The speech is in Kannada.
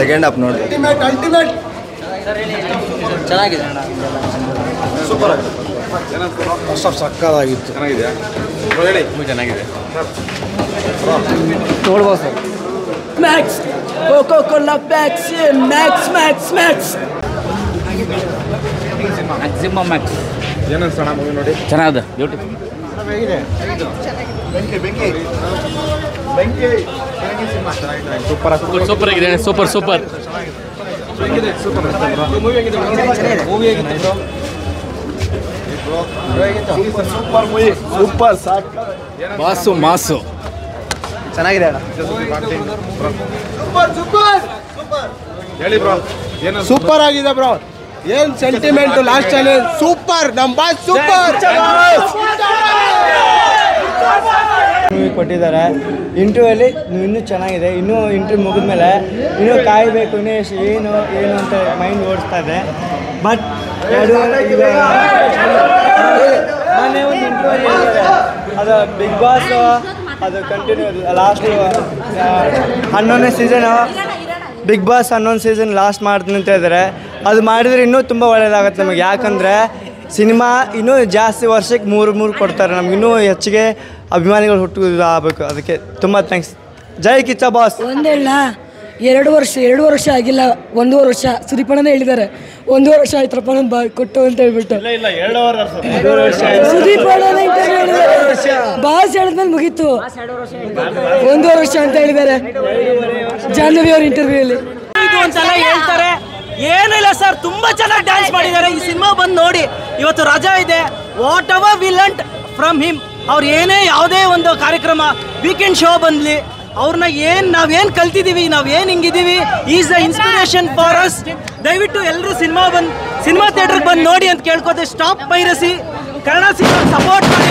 ಸೆಕೆಂಡ್ ಹಾಫ್ ನೋಡಿ ಅಲ್ಟಿಮೇಟ್ ಚೆನ್ನಾಗಿದೆ ಸೂಪರ್ ಆಗಿದೆ. ಫಸ್ಟ್ ಹಾಫ್ ಸಕ್ಕತ್ತಾಗಿತ್ತು. ಚೆನ್ನಾಗಿದೆಯಾ ಹೇಳಿ ಚೆನ್ನಾಗಿದೆ ನೋಡ್ಬೋದು sir. Max Coca Cola Max Max Max Max maximum Max ಏನನ್ಸೋಣ ಮೂವಿ ನೋಡಿ ಚೆನ್ನಾಗಿದೆ ಬ್ಯೂಟಿಫುಲ್. ಸೂಪರ್ ಆಗಿದೆ super super super mass mass ಚೆನ್ನಾಗಿದೆ. ಹೇಳಿ ಬ್ರೋ ಏನು ಸೂಪರ್ ಆಗಿದೆ ಬ್ರೋ. ಏನ್ ಸೆಂಟಿಮೆಂಟ್ ಲಾಸ್ಟ್ ಅಲ್ಲಿ ಸೂಪರ್. ನಮ್ಮ ಬಾಸ್ ಸೂಪರ್ ಮೂವಿ ಕೊಟ್ಟಿದ್ದಾರೆ. ಇಂಟರ್ವ್ಯೂಲ್ಲಿ ಇನ್ನೂ ಚೆನ್ನಾಗಿದೆ. ಇನ್ನೂ ಇಂಟರ್ವ್ಯೂ ಮುಗಿದ್ಮೇಲೆ ಇನ್ನೂ ಕಾಯಬೇಕು, ಇನ್ನೂ ಏನು ಏನು ಅಂತ ಮೈಂಡ್ ಓಡಿಸ್ತಾ ಇದೆ. ಬಟ್ ಮೊನ್ನೆ ಒಂದು ಇಂಟರ್ವ್ಯೂ ಅದು ಬಿಗ್ ಬಾಸ್ ಅದು ಕಂಟಿನ್ಯೂ ಲಾಸ್ಟ್ 11ನೇ season Bigg Boss 11 season last ಮಾಡ್ತೀನಿ ಅಂತ ಇದ್ದಾರೆ. ಅದು ಮಾಡಿದರೆ ಇನ್ನೂ ತುಂಬ ಒಳ್ಳೆಯದಾಗುತ್ತೆ ನಮಗೆ. ಯಾಕಂದರೆ ಸಿನಿಮಾ ಇನ್ನೂ ಜಾಸ್ತಿ ವರ್ಷಕ್ಕೆ ಮೂರು ಕೊಡ್ತಾರೆ. ನಮ್ಗೆ ಇನ್ನೂ ಹೆಚ್ಚಿಗೆ ಅಭಿಮಾನಿಗಳು ಹುಟ್ಟು ಆಗಬೇಕು. ಅದಕ್ಕೆ ತುಂಬ ಥ್ಯಾಂಕ್ಸ್. ಜೈ ಕಿಚ್ಚ ಬಾಸ್. ಒಂದೇಳ 2 ವರ್ಷ ಆಗಿಲ್ಲ, 1.5 ವರ್ಷ ಸುದೀಪಣ್ಣನೇ ಹೇಳಿದ್ದಾರೆ. 1.5 ವರ್ಷ ಆಯ್ತಪ್ಪ ನಾನು ಕೊಟ್ಟು ಅಂತ ಹೇಳ್ಬಿಟ್ಟು ಸುದೀಪಣ್ಣನೇ ಬಾಸ್ ಹೇಳಿದ್ಮೇಲೆ ಮುಗೀತು. 1.5 ವರ್ಷ ಅಂತ ಹೇಳಿದ್ದಾರೆ ಜಾಹ್ನವಿ ಅವ್ರ ಇಂಟರ್ವ್ಯೂ ಅಲ್ಲಿ. ಒಂದ್ಸಲ ಹೇಳ್ತಾರೆ ಏನಿಲ್ಲ ಸರ್, ತುಂಬಾ ಚೆನ್ನಾಗಿ ಡ್ಯಾನ್ಸ್ ಮಾಡಿದ್ದಾರೆ. ಈ ಸಿನಿಮಾ ಬಂದು ನೋಡಿ. ಇವತ್ತು ರಜಾ ಇದೆ. Whatever we learned from him. ಅವ್ರು ಏನೇ ಯಾವುದೇ ಒಂದು ಕಾರ್ಯಕ್ರಮ ವೀಕೆಂಡ್ ಶೋ ಬಂದ್ಲಿ ಅವ್ರನ್ನ ನಾವೇನು ಕಲ್ತಿದ್ದೀವಿ, ನಾವೇನು ಹಿಂಗಿದ್ದೀವಿ, is the inspiration for us. ದಯವಿಟ್ಟು ಎಲ್ಲರೂ ಸಿನಿಮಾ ಥಿಯೇಟ್ರಿಗೆ ಬಂದು ನೋಡಿ ಅಂತ ಕೇಳ್ಕೋತೆ. Stop piracy, Kannada cinema support ಮಾಡಿ.